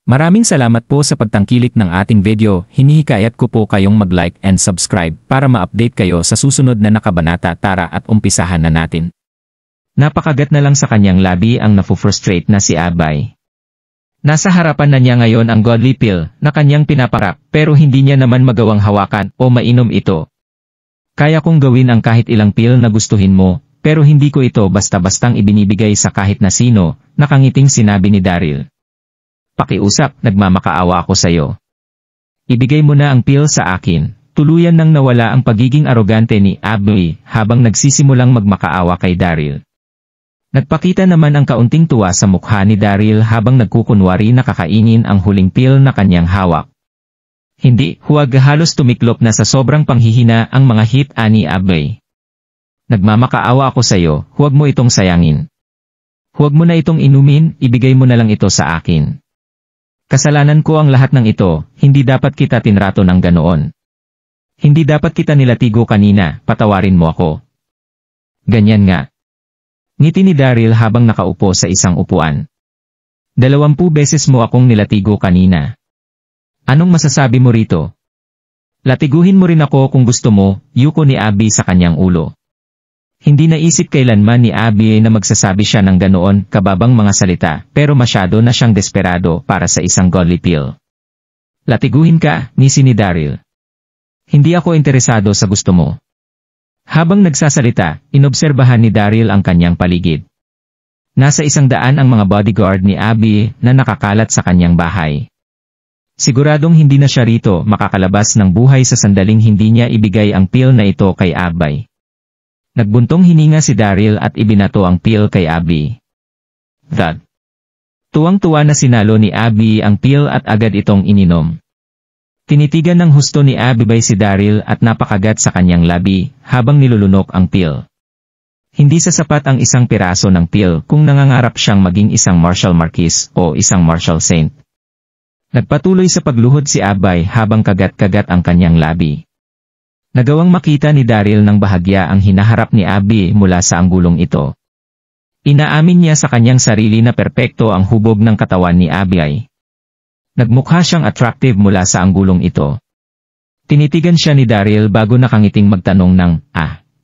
Maraming salamat po sa pagtangkilik ng ating video. Hinihikayat ko po kayong mag-like and subscribe para ma-update kayo sa susunod na nakabanata. Tara at umpisahan na natin. Napakagat na lang sa kanyang labi ang nafu-frustrate na si Abay. Nasa harapan na niya ngayon ang godly pill na kanyang pinaparak pero hindi niya naman magawang hawakan o mainom ito. Kaya kong gawin ang kahit ilang pill na gustuhin mo, pero hindi ko ito basta-bastang ibinibigay sa kahit na sino, nakangiting sinabi ni Daryl. Pakiusap, nagmamakaawa ako sa'yo. Ibigay mo na ang pill sa akin. Tuluyan nang nawala ang pagiging arogante ni Abby habang nagsisimulang magmakaawa kay Daryl. Nagpakita naman ang kaunting tuwa sa mukha ni Daryl habang nagkukunwari na kakainin ang huling pill na kanyang hawak. Hindi, huwag, halos tumiklop na sa sobrang panghihina ang mga hit ani Abby. Nagmamakaawa ako sa'yo, huwag mo itong sayangin. Huwag mo na itong inumin, ibigay mo na lang ito sa akin. Kasalanan ko ang lahat ng ito, hindi dapat kita tinrato ng ganoon. Hindi dapat kita nilatigo kanina, patawarin mo ako. Ganyan nga. Ngiti ni Daryl habang nakaupo sa isang upuan. 20 beses mo akong nilatigo kanina. Anong masasabi mo rito? Latiguhin mo rin ako kung gusto mo, yuko ni Abby sa kanyang ulo. Hindi naisip kailanman ni Abby na magsasabi siya ng ganoon kababang mga salita, pero masyado na siyang desperado para sa isang godly pill. Latiguhin ka, nisi ni Daryl. Hindi ako interesado sa gusto mo. Habang nagsasalita, inobserbahan ni Daryl ang kanyang paligid. Nasa 100 ang mga bodyguard ni Abby na nakakalat sa kanyang bahay. Siguradong hindi na siya rito makakalabas ng buhay sa sandaling hindi niya ibigay ang pill na ito kay Abby. Nagbuntong hininga si Daryl at ibinato ang pill kay Abby. That. Tuwang-tuwa na sinalo ni Abby ang pill at agad itong ininom. Tinitigan ng husto ni Abby si Daryl at napakagat sa kanyang labi habang nilulunok ang pill. Hindi sasapat ang isang piraso ng pill kung nangangarap siyang maging isang Marshall Marquis o isang Marshall Saint. Nagpatuloy sa pagluhod si Abby habang kagat-kagat ang kanyang labi. Nagawang makita ni Daryl ng bahagya ang hinaharap ni Abby mula sa anggulong ito. Inaamin niya sa kanyang sarili na perpekto ang hubog ng katawan ni Abby. Nagmukha siyang attractive mula sa anggulong ito. Tinitigan siya ni Daryl bago nakangiting magtanong ng,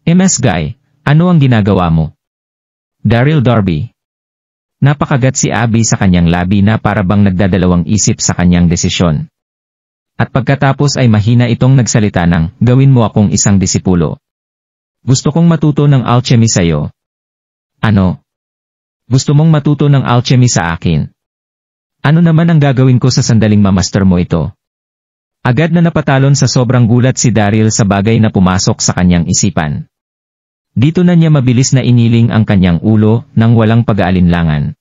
MS guy, ano ang ginagawa mo? Daryl Darby. Napakagat si Abby sa kanyang labi na parabang nagdadalawang isip sa kanyang desisyon. At pagkatapos ay mahina itong nagsalita ng, gawin mo akong isang disipulo. Gusto kong matuto ng alchemy sa'yo. Ano? Gusto mong matuto ng alchemy sa akin? Ano naman ang gagawin ko sa sandaling mamaster mo ito? Agad na napatalon sa sobrang gulat si Daryl sa bagay na pumasok sa kanyang isipan. Dito na niya mabilis na iniling ang kanyang ulo nang walang pag-aalinlangan.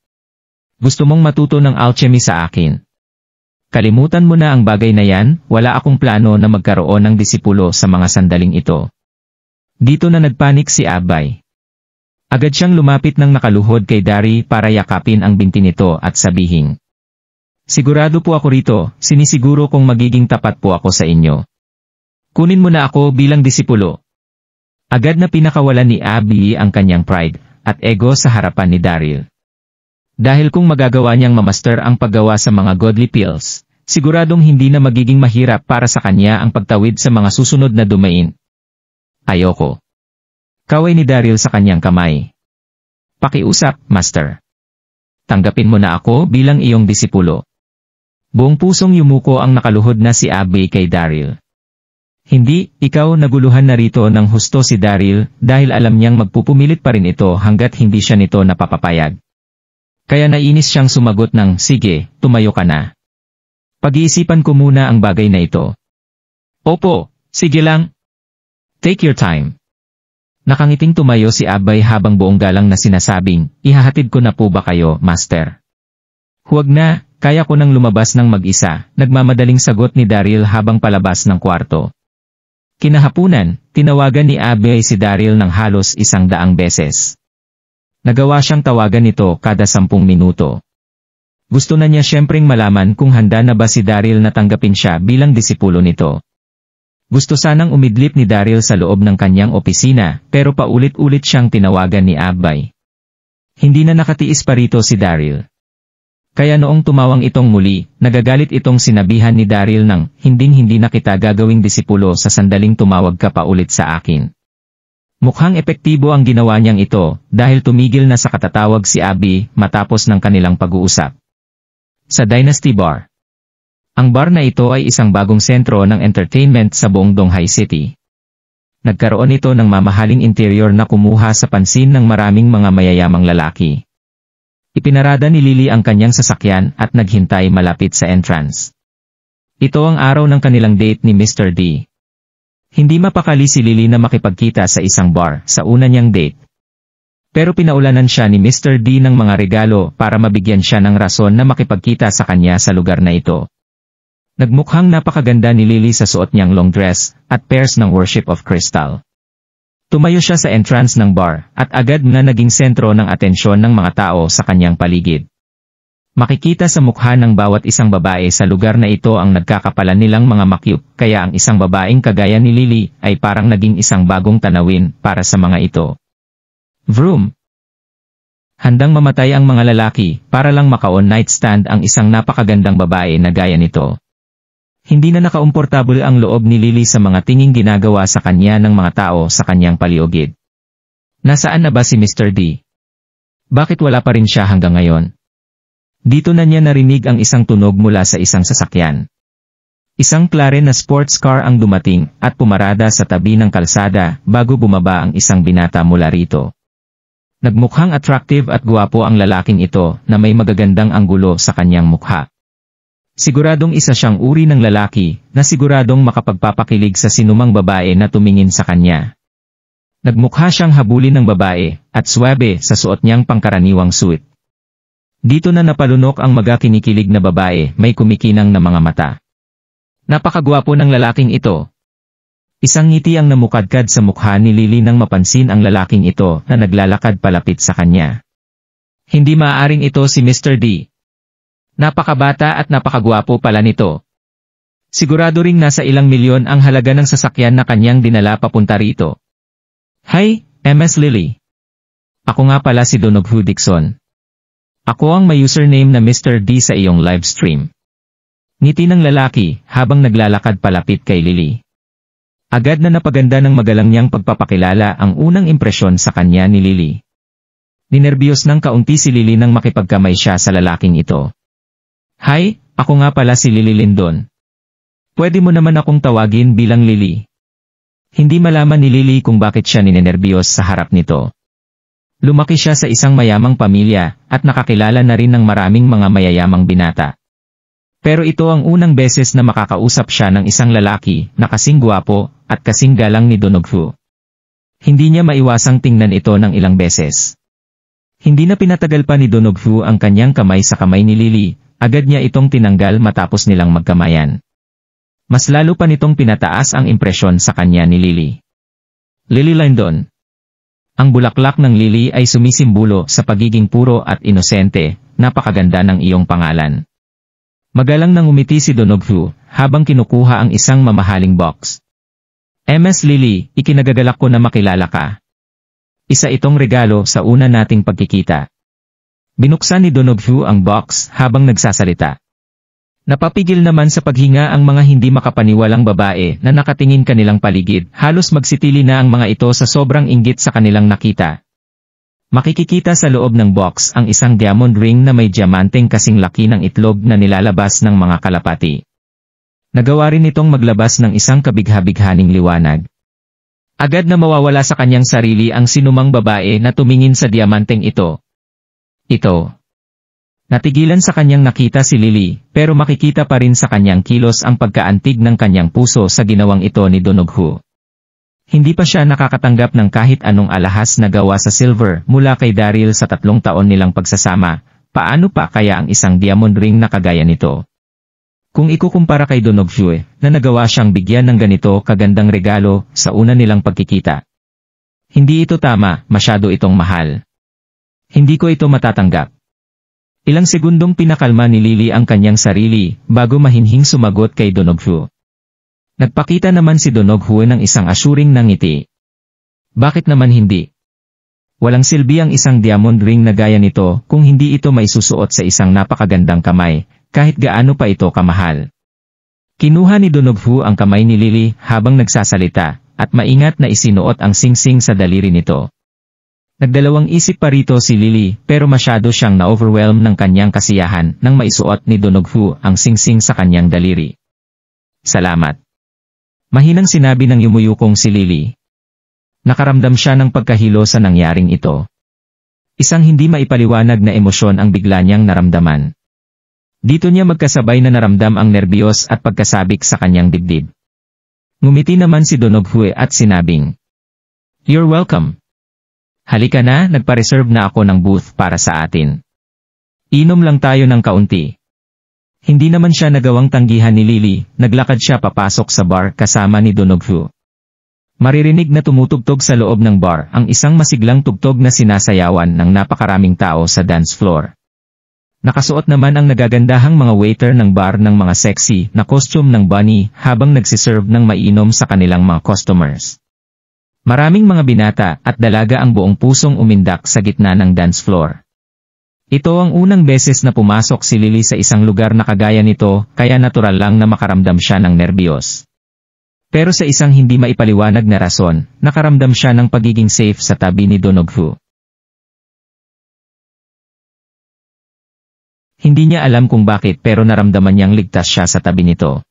Gusto mong matuto ng alchemy sa akin? Kalimutan mo na ang bagay na yan, wala akong plano na magkaroon ng disipulo sa mga sandaling ito. Dito na nagpanik si Abby. Agad siyang lumapit ng nakaluhod kay Daryl para yakapin ang binti nito at sabihin. Sigurado po ako rito, sinisiguro kong magiging tapat po ako sa inyo. Kunin mo na ako bilang disipulo. Agad na pinakawalan ni Abby ang kanyang pride at ego sa harapan ni Daryl. Dahil kung magagawa niyang mamaster ang paggawa sa mga godly pills, siguradong hindi na magiging mahirap para sa kanya ang pagtawid sa mga susunod na dumain. Ayoko. Kaway ni Daryl sa kanyang kamay. Pakiusap, master. Tanggapin mo na ako bilang iyong disipulo. Buong pusong yumuko ang nakaluhod na si Abby kay Daryl. Hindi, ikaw, naguluhan na rito ng husto si Daryl dahil alam niyang magpupumilit pa rin ito hanggat hindi siya nito napapapayag. Kaya nainis siyang sumagot ng, sige, tumayo ka na. Pag-iisipan ko muna ang bagay na ito. Opo, sige lang. Take your time. Nakangiting tumayo si Abby habang buong galang na sinasabing, ihahatid ko na po ba kayo, master? Huwag na, kaya ko nang lumabas ng mag-isa, nagmamadaling sagot ni Daryl habang palabas ng kwarto. Kinahapunan, tinawagan ni Abby si Daryl ng halos 100 beses. Nagawa siyang tawagan nito kada 10 minuto. Gusto na niya siyempreng malaman kung handa na ba si Daryl na tanggapin siya bilang disipulo nito. Gusto sanang umidlip ni Daryl sa loob ng kanyang opisina, pero paulit-ulit siyang tinawagan ni Abby. Hindi na nakatiis pa rito si Daryl. Kaya noong tumawang itong muli, nagagalit itong sinabihan ni Daryl ng, "Hinding-hindi na kita gagawing disipulo sa sandaling tumawag ka pa ulit sa akin." Mukhang epektibo ang ginawa niyang ito, dahil tumigil na sa katatawag si Abby matapos ng kanilang pag-uusap. Sa Dynasty Bar. Ang bar na ito ay isang bagong sentro ng entertainment sa buong Donghai City. Nagkaroon ito ng mamahaling interior na kumuha sa pansin ng maraming mga mayayamang lalaki. Ipinarada ni Lily ang kanyang sasakyan at naghintay malapit sa entrance. Ito ang araw ng kanilang date ni Mr. D. Hindi mapakali si Lily na makipagkita sa isang bar sa una niyang date. Pero pinaulanan siya ni Mr. D ng mga regalo para mabigyan siya ng rason na makipagkita sa kanya sa lugar na ito. Nagmukhang napakaganda ni Lily sa suot niyang long dress at pairs ng Worship of Crystal. Tumayo siya sa entrance ng bar at agad na naging sentro ng atensyon ng mga tao sa kanyang paligid. Makikita sa mukha ng bawat isang babae sa lugar na ito ang nagkakapalan nilang mga makyut, kaya ang isang babaeng kagaya ni Lily ay parang naging isang bagong tanawin para sa mga ito. Vroom! Handang mamatay ang mga lalaki para lang maka-on night stand ang isang napakagandang babae na gaya nito. Hindi na nakaumportable ang loob ni Lily sa mga tinging ginagawa sa kanya ng mga tao sa kanyang paliugid. Nasaan na ba si Mr. D? Bakit wala pa rin siya hanggang ngayon? Dito na niya narinig ang isang tunog mula sa isang sasakyan. Isang klare na sports car ang dumating at pumarada sa tabi ng kalsada bago bumaba ang isang binata mula rito. Nagmukhang attractive at guwapo ang lalaking ito na may magagandang anggulo sa kanyang mukha. Siguradong isa siyang uri ng lalaki na siguradong makapagpapakilig sa sinumang babae na tumingin sa kanya. Nagmukha siyang habulin ng babae at swabe sa suot niyang pangkaraniwang suit. Dito na napalunok ang magakinikilig na babae, may kumikinang na mga mata. Napakagwapo ng lalaking ito. Isang ngiti ang namukadkad sa mukha ni Lily nang mapansin ang lalaking ito na naglalakad palapit sa kanya. Hindi maaaring ito si Mr. D. Napakabata at napakagwapo pala nito. Sigurado ring nasa ilang milyon ang halaga ng sasakyan na kanyang dinala papunta rito. Hi, MS Lily. Ako nga pala si Donoghu Dixon. Ako ang may username na Mr. D sa iyong live stream. Ngiti ng lalaki habang naglalakad palapit kay Lily. Agad na napaganda ng magalang niyang pagpapakilala ang unang impresyon sa kanya ni Lily. Ninerbiyos ng kaunti si Lily nang makipagkamay siya sa lalaking ito. Hi, ako nga pala si Lily Lindon. Pwede mo naman akong tawagin bilang Lily. Hindi malaman ni Lily kung bakit siya ninenerbiyos sa harap nito. Lumaki siya sa isang mayamang pamilya at nakakilala na rin ng maraming mga mayayamang binata. Pero ito ang unang beses na makakausap siya ng isang lalaki na kasing gwapo at kasing galang ni Donoghu. Hindi niya maiwasang tingnan ito ng ilang beses. Hindi na pinatagal pa ni Donoghu ang kanyang kamay sa kamay ni Lily. Agad niya itong tinanggal matapos nilang magkamayan. Mas lalo pa nitong pinataas ang impresyon sa kanya ni Lily. Lily Lindon. Ang bulaklak ng Lily ay sumisimbolo sa pagiging puro at inosente, napakaganda ng iyong pangalan. Magalang nang umiti si Donoghu habang kinukuha ang isang mamahaling box. MS Lily, ikinagagalak ko na makilala ka. Isa itong regalo sa una nating pagkikita. Binuksan ni Donoghu ang box habang nagsasalita. Napapigil naman sa paghinga ang mga hindi makapaniwalang babae na nakatingin kanilang paligid, halos magsitili na ang mga ito sa sobrang inggit sa kanilang nakita. Makikikita sa loob ng box ang isang diamond ring na may diamanteng kasing laki ng itlog na nilalabas ng mga kalapati. Nagawa rin itong maglabas ng isang kabigha-bighaning liwanag. Agad na mawawala sa kanyang sarili ang sinumang babae na tumingin sa diamanteng ito. Ito. Natigilan sa kanyang nakita si Lily, pero makikita pa rin sa kanyang kilos ang pagkaantig ng kanyang puso sa ginawang ito ni Donoghu. Hindi pa siya nakakatanggap ng kahit anong alahas na gawa sa silver mula kay Daryl sa 3 taon nilang pagsasama, paano pa kaya ang isang diamond ring na kagaya nito? Kung ikukumpara kay Donoghu na nagawa siyang bigyan ng ganito kagandang regalo sa una nilang pagkikita. Hindi ito tama, masyado itong mahal. Hindi ko ito matatanggap. Ilang segundong pinakalma ni Lily ang kanyang sarili bago mahinhing sumagot kay Donoghu. Nagpakita naman si Donoghu ng isang assuring na ngiti. Bakit naman hindi? Walang silbi ang isang diamond ring na gaya nito kung hindi ito maisusuot sa isang napakagandang kamay, kahit gaano pa ito kamahal. Kinuha ni Donoghu ang kamay ni Lily habang nagsasalita, at maingat na isinuot ang singsing sa daliri nito. Nagdalawang isip pa rito si Lily pero masyado siyang na-overwhelm ng kanyang kasiyahan nang maisuot ni Donoghu ang singsing sa kanyang daliri. Salamat. Mahinang sinabi ng yumuyukong si Lily. Nakaramdam siya ng pagkahilo sa nangyaring ito. Isang hindi maipaliwanag na emosyon ang bigla niyang naramdaman. Dito niya magkasabay na naramdam ang nerbiyos at pagkasabik sa kanyang dibdib. Ngumiti naman si Donoghu at sinabing, "You're welcome. Halika na, nagpa-reserve na ako ng booth para sa atin. Inom lang tayo ng kaunti." Hindi naman siya nagawang tanggihan ni Lily, naglakad siya papasok sa bar kasama ni Donoghu. Maririnig na tumutugtog sa loob ng bar ang isang masiglang tugtog na sinasayawan ng napakaraming tao sa dance floor. Nakasuot naman ang nagagandahang mga waiter ng bar ng mga sexy na costume ng bunny habang nagsiserve ng maiinom sa kanilang mga customers. Maraming mga binata at dalaga ang buong pusong umindak sa gitna ng dance floor. Ito ang unang beses na pumasok si Lily sa isang lugar na kagaya nito, kaya natural lang na makaramdam siya ng nerbiyos. Pero sa isang hindi maipaliwanag na rason, nakaramdam siya ng pagiging safe sa tabi ni Donoghu. Hindi niya alam kung bakit pero naramdaman niyang ligtas siya sa tabi nito.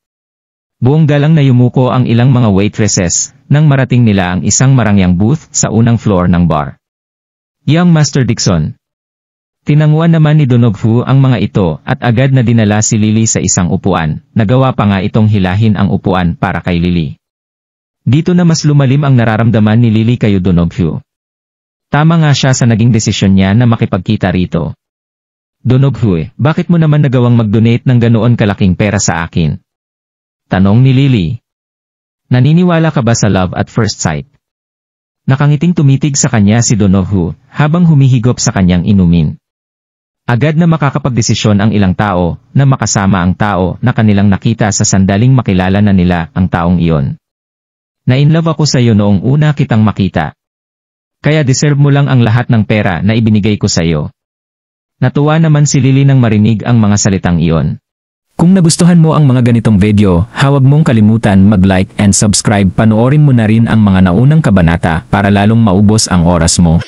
Buong galang na yumuko ang ilang mga waitresses nang marating nila ang isang marangyang booth sa unang floor ng bar. Young Master Dixon. Tinanguan naman ni Donoghu ang mga ito at agad na dinala si Lily sa isang upuan, nagawa pa nga itong hilahin ang upuan para kay Lily. Dito na mas lumalim ang nararamdaman ni Lily kay Donoghu. Tama nga siya sa naging desisyon niya na makipagkita rito. "Donoghu, bakit mo naman nagawang mag-donate ng ganoon kalaking pera sa akin?" Tanong ni Lily. "Naniniwala ka ba sa love at first sight?" Nakangiting tumitig sa kanya si Donoghu habang humihigop sa kanyang inumin. Agad na makakapagdesisyon ang ilang tao na makasama ang tao na kanilang nakita sa sandaling makilala na nila ang taong iyon. "Na-inlove ako sa iyo noong una kitang makita. Kaya deserve mo lang ang lahat ng pera na ibinigay ko sa iyo." Natuwa naman si Lily nang marinig ang mga salitang iyon. Kung nagustuhan mo ang mga ganitong video, huwag mong kalimutan mag-like and subscribe. Panoorin mo na rin ang mga naunang kabanata para lalong maubos ang oras mo.